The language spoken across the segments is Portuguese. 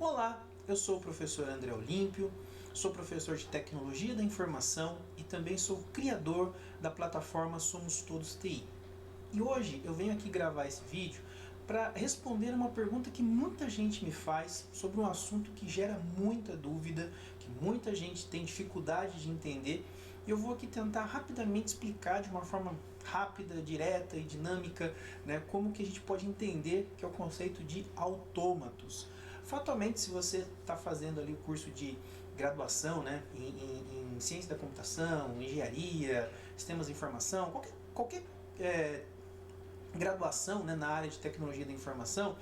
Olá, eu sou o professor André Olímpio, sou professor de Tecnologia da Informação e também sou criador da plataforma Somos Todos TI. E hoje eu venho aqui gravar esse vídeo para responder uma pergunta que muita gente me faz sobre um assunto que gera muita dúvida, que muita gente tem dificuldade de entender. E eu vou aqui tentar rapidamente explicar de uma forma rápida, direta e dinâmica, né, como que a gente pode entender que é o conceito de autômatos. Fatalmente, se você está fazendo ali o curso de graduação, né, em ciência da computação, engenharia, sistemas de informação, qualquer graduação, né, na área de tecnologia da informação,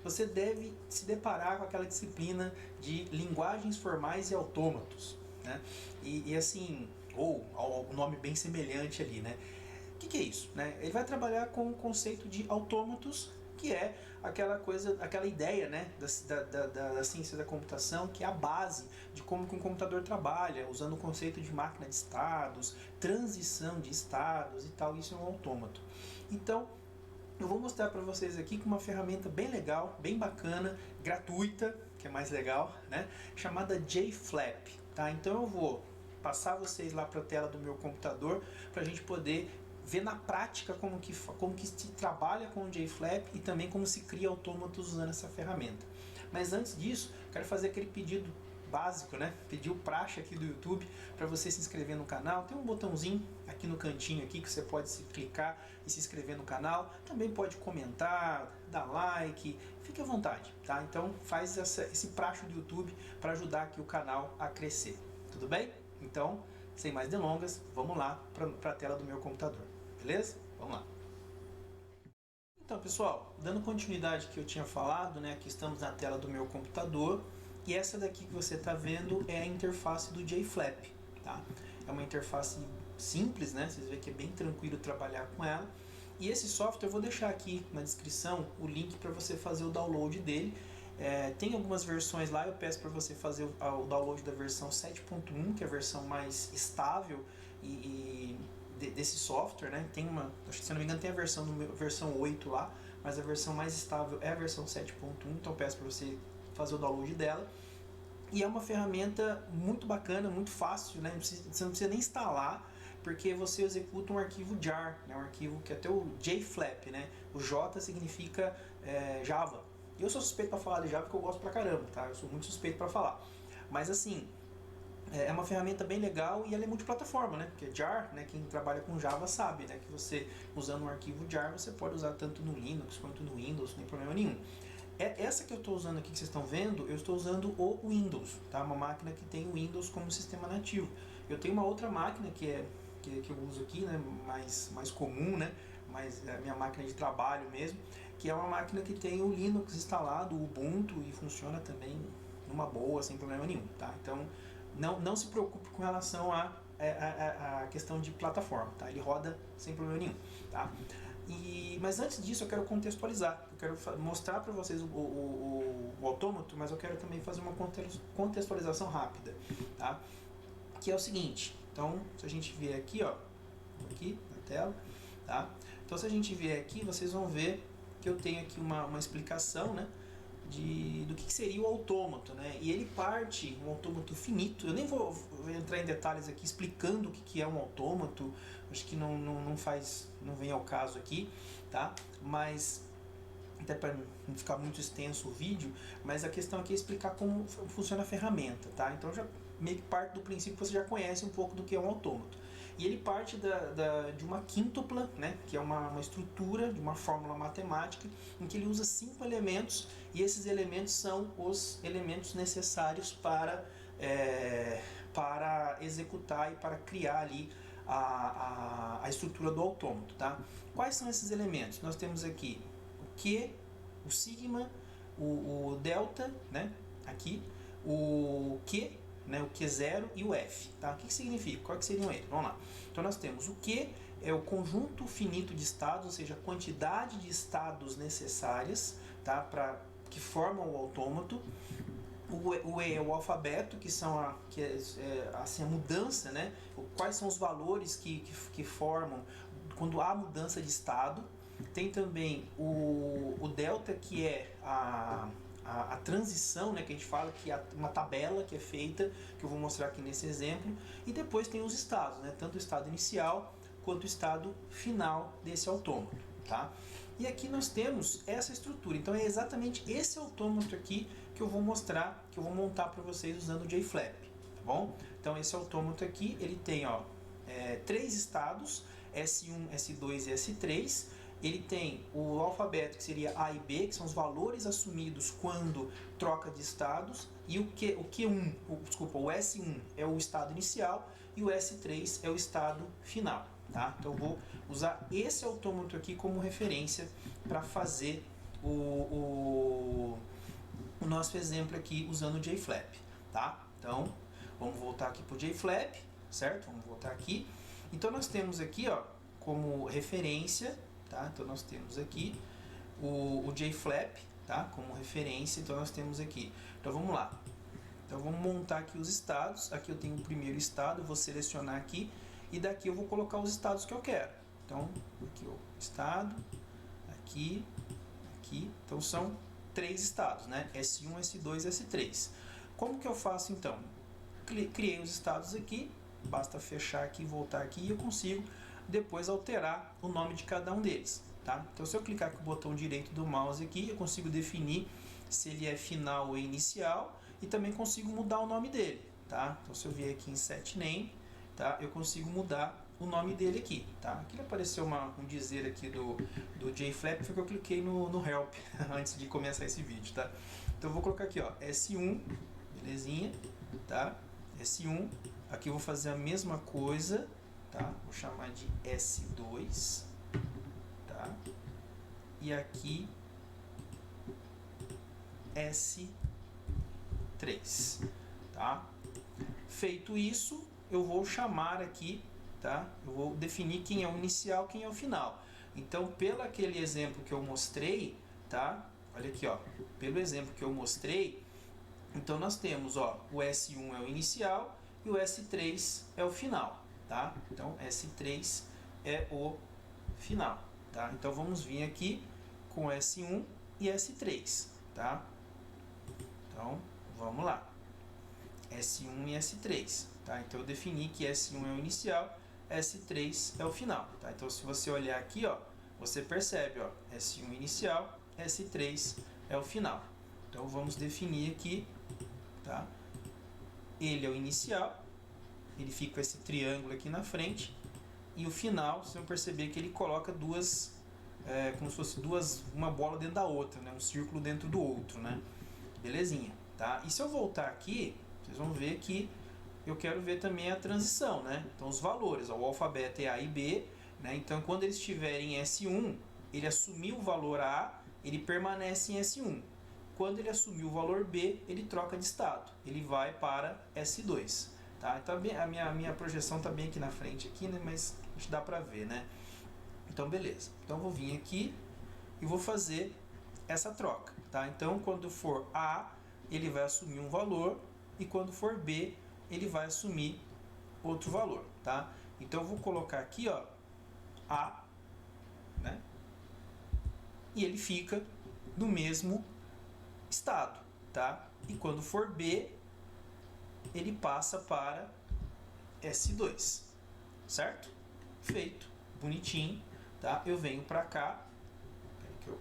você deve se deparar com aquela disciplina de linguagens formais e autômatos, né? E assim, ou um nome bem semelhante ali, né? O que é isso, né? Ele vai trabalhar com o conceito de autômatos, que é aquela coisa, aquela ideia, né, da ciência da computação, que é a base de como que um computador trabalha, usando o conceito de máquina de estados, transição de estados e tal. Isso é um autômato. Então, eu vou mostrar para vocês aqui com uma ferramenta bem legal, bem bacana, gratuita, que é mais legal, né, chamada JFlap, tá? Então eu vou passar vocês lá para a tela do meu computador para a gente poder ver na prática como que se trabalha com o JFlap e também como se cria autômatos usando essa ferramenta. Mas antes disso, quero fazer aquele pedido básico, né? Pedir o praxe aqui do YouTube para você se inscrever no canal. Tem um botãozinho aqui no cantinho aqui que você pode clicar e se inscrever no canal. Também pode comentar, dar like, fique à vontade, tá? Então faz esse praxe do YouTube para ajudar aqui o canal a crescer, tudo bem? Então, sem mais delongas, vamos lá para a tela do meu computador, beleza? Vamos lá. Então, pessoal, dando continuidade que eu tinha falado, né? Aqui estamos na tela do meu computador. E essa daqui que você está vendo é a interface do JFlap, tá? É uma interface simples, né? Vocês veem que é bem tranquilo trabalhar com ela. E esse software eu vou deixar aqui na descrição o link para você fazer o download dele. Tem algumas versões lá, eu peço para você fazer o download da versão 7.1, que é a versão mais estável desse software, né? Tem uma, acho que se não me engano tem a versão 8 lá, mas a versão mais estável é a versão 7.1, então eu peço para você fazer o download dela. E é uma ferramenta muito bacana, muito fácil, né? Você não precisa nem instalar, porque você executa um arquivo jar, né? Um arquivo que até o JFlap, né? O J significa Java. Eu sou suspeito para falar de Java porque eu gosto pra caramba, tá? Eu sou muito suspeito para falar. Mas assim, é uma ferramenta bem legal e ela é multiplataforma, né? Porque jar, né, quem trabalha com Java sabe, né, que você usando um arquivo jar, você pode usar tanto no Linux quanto no Windows, sem problema nenhum. Essa que eu estou usando aqui, que vocês estão vendo, eu estou usando o Windows, tá? Uma máquina que tem o Windows como sistema nativo. Eu tenho uma outra máquina que eu uso aqui, né, mais comum, né, mas é a minha máquina de trabalho mesmo, que é uma máquina que tem o Linux instalado, o Ubuntu, e funciona também numa boa, sem problema nenhum, tá? Então não se preocupe com relação a questão de plataforma, tá? Ele roda sem problema nenhum, tá? Mas antes disso eu quero contextualizar, eu quero mostrar para vocês o autômato, mas eu quero também fazer uma contextualização rápida, tá? Que é o seguinte, então se a gente vier aqui, ó, aqui na tela, tá? Então se a gente vier aqui, vocês vão ver que eu tenho aqui uma explicação, né, do que seria o autômato, né? E ele parte, um autômato finito. Eu nem vou entrar em detalhes aqui explicando o que é um autômato, acho que não vem ao caso aqui, tá? Mas até para não ficar muito extenso o vídeo, mas a questão aqui é explicar como funciona a ferramenta, tá? Então já meio que parte do princípio que você já conhece um pouco do que é um autômato. E ele parte de uma quíntupla, né, que é uma estrutura de uma fórmula matemática em que ele usa 5 elementos, e esses elementos são os elementos necessários para executar e para criar ali a estrutura do autômato, tá? Quais são esses elementos? Nós temos aqui o Q, o sigma, o delta, né, aqui, o Q, né, o Q0 e o F, tá? O que significa? Qual que seriam eles? Vamos lá. Então nós temos o Q, é o conjunto finito de estados, ou seja, a quantidade de estados necessárias, tá, que formam o autômato. O E é o alfabeto, que são assim, a mudança, né? Quais são os valores que formam quando há mudança de estado. Tem também o delta, que é a transição, né, que a gente fala que é uma tabela que é feita, que eu vou mostrar aqui nesse exemplo, e depois tem os estados, né, tanto o estado inicial quanto o estado final desse autômato, tá? E aqui nós temos essa estrutura, então é exatamente esse autômato aqui que eu vou mostrar, que eu vou montar para vocês usando o JFlap, tá bom? Então esse autômato aqui, ele tem, ó, 3 estados, S1, S2 e S3. Ele tem o alfabeto, que seria A e B, que são os valores assumidos quando troca de estados, e o S1 é o estado inicial e o S3 é o estado final, tá? Então eu vou usar esse autômato aqui como referência para fazer o nosso exemplo aqui usando o JFlap, tá? Então vamos voltar aqui para o JFlap, certo? Vamos voltar aqui. Então nós temos aqui, ó, como referência, tá? Então nós temos aqui o JFlap, tá? Como referência, então nós temos aqui. Então vamos lá. Então vamos montar aqui os estados. Aqui eu tenho o primeiro estado, eu vou selecionar aqui e daqui eu vou colocar os estados que eu quero. Então aqui o estado, aqui, aqui. Então são 3 estados, né? S1, S2, S3. Como que eu faço então? Criei os estados aqui, basta fechar aqui, voltar aqui e eu consigo depois alterar o nome de cada um deles, tá? Então se eu clicar com o botão direito do mouse aqui, eu consigo definir se ele é final ou inicial e também consigo mudar o nome dele, tá? Então se eu vier aqui em Set Name, tá? Eu consigo mudar o nome dele aqui, tá? Aqui apareceu um dizer aqui do JFlap, foi que eu cliquei no Help antes de começar esse vídeo, tá? Então eu vou colocar aqui, ó, S1, belezinha, tá? S1, aqui eu vou fazer a mesma coisa, tá? Vou chamar de S2, tá? E aqui S3, tá? Feito isso, eu vou chamar aqui, tá? Eu vou definir quem é o inicial, quem é o final. Então, pelo aquele exemplo que eu mostrei, tá? Olha aqui, ó. Pelo exemplo que eu mostrei, então nós temos, ó, o S1 é o inicial e o S3 é o final, tá? Então S3 é o final, tá? Então vamos vir aqui com S1 e S3, tá? Então vamos lá. S1 e S3, tá? Então eu defini que S1 é o inicial, S3 é o final, tá? Então se você olhar aqui, ó, você percebe, ó, S1 inicial, S3 é o final. Então vamos definir aqui, tá? Ele é o inicial, ele fica com esse triângulo aqui na frente, e o final, vocês vão perceber que ele coloca duas, como se fosse uma bola dentro da outra, né? Um círculo dentro do outro, né? Belezinha, tá? E se eu voltar aqui, vocês vão ver que eu quero ver também a transição, né? Então os valores, ó, o alfabeto é A e B, né? Então quando eles estiverem em S1, ele assumiu o valor A, ele permanece em S1. Quando ele assumir o valor B, ele troca de estado, ele vai para S2, tá? Então a minha projeção está bem aqui na frente, aqui, né? Mas a gente dá para ver, né? Então beleza, então eu vou vir aqui e vou fazer essa troca, tá? Então quando for A, ele vai assumir um valor, e quando for B, ele vai assumir outro valor, tá? Então eu vou colocar aqui, ó, A, né? E ele fica no mesmo estado, tá? E quando for B, ele passa para S2, certo? Feito, bonitinho, tá? Eu venho para cá, que eu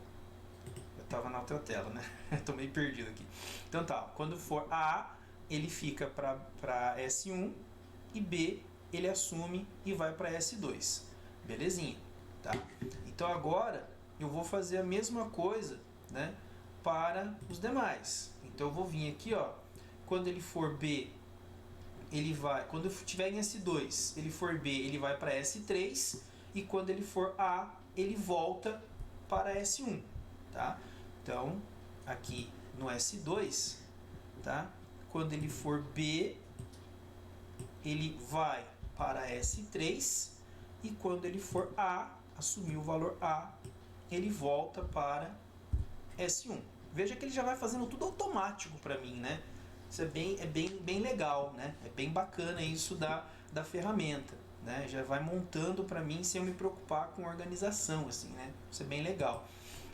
tava na outra tela, né? Tô meio perdido aqui. Então tá, quando for A, ele fica para S1 e B, ele assume e vai para S2, belezinha, tá? Então agora eu vou fazer a mesma coisa, né? Para os demais. Então eu vou vir aqui, ó, quando ele for B, ele vai, quando estiver em S2, ele for B, ele vai para S3, e quando ele for A, ele volta para S1, tá? Então, aqui no S2, tá? Quando ele for B, ele vai para S3, e quando ele for A, assumir o valor A, ele volta para S1. Veja que ele já vai fazendo tudo automático para mim, né? Isso é bem legal, né? É bem bacana isso da ferramenta, né? Já vai montando para mim sem eu me preocupar com organização, assim, né? Isso é bem legal.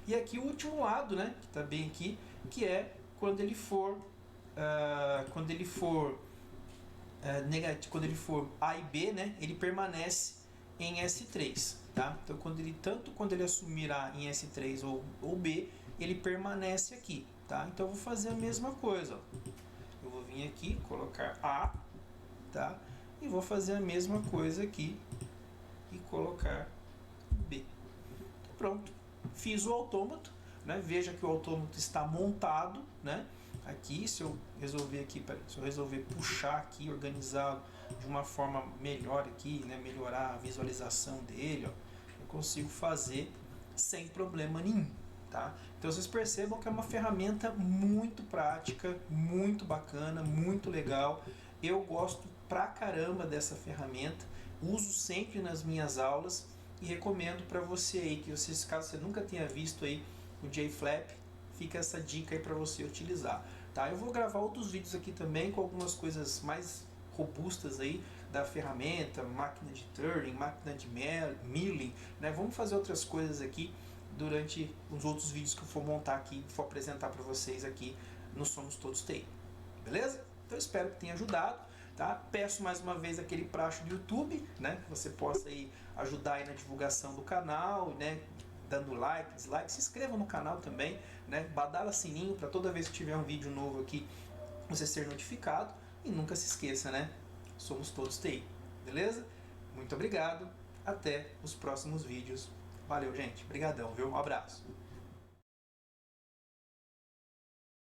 E aqui o último lado, né? Que tá bem aqui, que é quando ele for negativo, quando ele for A e B, né, ele permanece em S3, tá? Então tanto quando ele assumir A em S3 ou B, ele permanece aqui, tá? Então eu vou fazer a mesma coisa, ó. Eu vou vir aqui, colocar A, tá? E vou fazer a mesma coisa aqui e colocar B. Então, pronto, fiz o autômato, né? Veja que o autômato está montado, né? Aqui, se eu resolver aqui, se eu resolver puxar aqui, organizá-lo de uma forma melhor aqui, né? Melhorar a visualização dele, ó, eu consigo fazer sem problema nenhum, tá? Então vocês percebam que é uma ferramenta muito prática, muito bacana, muito legal. Eu gosto pra caramba dessa ferramenta, uso sempre nas minhas aulas e recomendo para você aí, caso você nunca tenha visto aí o JFlap, fica essa dica aí para você utilizar, tá? Eu vou gravar outros vídeos aqui também com algumas coisas mais robustas aí da ferramenta, máquina de turning, máquina de milling, né? Vamos fazer outras coisas aqui durante os outros vídeos que eu for montar aqui, for apresentar para vocês aqui no Somos Todos TI, beleza? Então espero que tenha ajudado, tá? Peço mais uma vez aquele praxe do YouTube, né? Que você possa aí ajudar aí na divulgação do canal, né? Dando like, dislike, se inscreva no canal também, né? Badala sininho para toda vez que tiver um vídeo novo aqui você ser notificado e nunca se esqueça, né? Somos Todos TI, beleza? Muito obrigado, até os próximos vídeos. Valeu, gente. Obrigadão, viu? Um abraço.